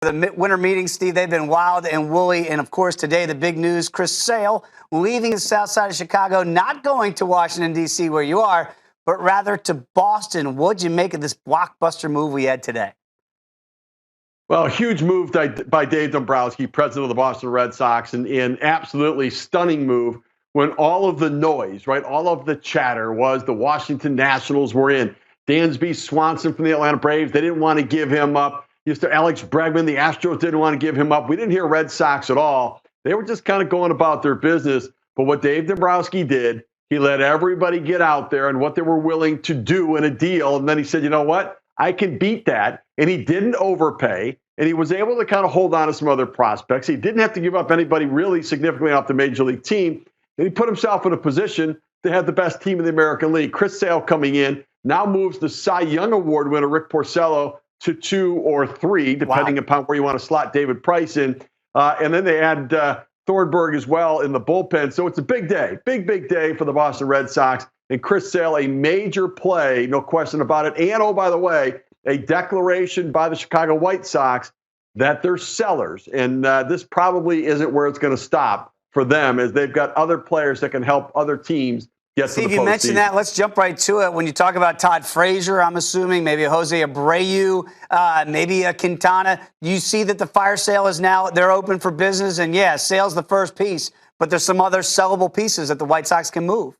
The winter meetings, Steve, they've been wild and woolly. And, of course, today the big news, Chris Sale leaving the south side of Chicago, not going to Washington, D.C., where you are, but rather to Boston. What'd you make of this blockbuster move we had today? Well, a huge move by Dave Dombrowski, president of the Boston Red Sox, and an absolutely stunning move when all of the noise, right, all of the chatter was the Washington Nationals were in. Dansby Swanson from the Atlanta Braves, they didn't want to give him up. Mr. Alex Bregman, the Astros didn't want to give him up. We didn't hear Red Sox at all. They were just kind of going about their business. But what Dave Dombrowski did, he let everybody get out there and what they were willing to do in a deal. And then he said, you know what? I can beat that. And he didn't overpay. And he was able to kind of hold on to some other prospects. He didn't have to give up anybody really significantly off the major league team. And he put himself in a position to have the best team in the American League. Chris Sale coming in now moves the Cy Young Award winner, Rick Porcello, to 2 or 3, depending upon where you want to slot David Price in. And then they add Thornburg as well in the bullpen. So it's a big day, big day for the Boston Red Sox. And Chris Sale, a major play, no question about it. And, oh, by the way, a declaration by the Chicago White Sox that they're sellers. And this probably isn't where it's going to stop for them, as they've got other players that can help other teams get Steve, to the you postseason. mentioned that. Let's jump right to it. When you talk about Todd Frazier, I'm assuming maybe Jose Abreu, maybe a Quintana. You see that the fire sale is now, they're open for business. And, yeah, sale's the first piece, but there's some other sellable pieces that the White Sox can move.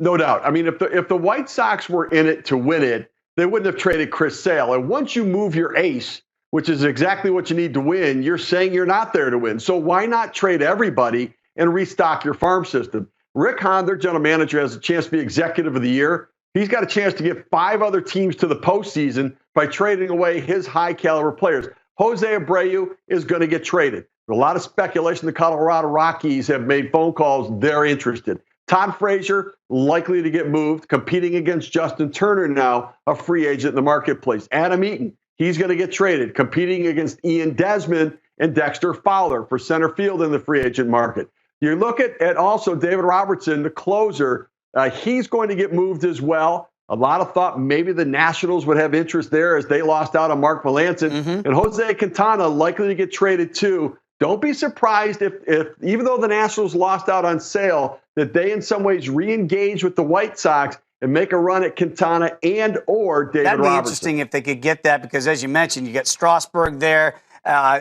No doubt. I mean, if the White Sox were in it to win it, they wouldn't have traded Chris Sale. And once you move your ace, which is exactly what you need to win, you're saying you're not there to win. So why not trade everybody and restock your farm system? Rick Hahn, their general manager, has a chance to be executive of the year. He's got a chance to get 5 other teams to the postseason by trading away his high-caliber players. Jose Abreu is going to get traded. There's a lot of speculation. The Colorado Rockies have made phone calls. They're interested. Todd Frazier, likely to get moved, competing against Justin Turner now, a free agent in the marketplace. Adam Eaton, he's going to get traded, competing against Ian Desmond and Dexter Fowler for center field in the free agent market. You look at also David Robertson, the closer. He's going to get moved as well. A lot of thought maybe the Nationals would have interest there as they lost out on Mark Melancon. And Jose Quintana likely to get traded too. Don't be surprised if even though the Nationals lost out on Sale, that they in some ways re-engage with the White Sox and make a run at Quintana and or David Robertson. That'd be interesting if they could get that, because as you mentioned, you got Strasburg there.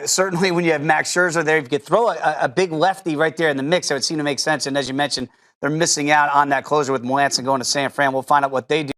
Certainly when you have Max Scherzer there, if you could throw a big lefty right there in the mix, it would seem to make sense. And as you mentioned, they're missing out on that closer with Melancon going to San Fran. We'll find out what they do.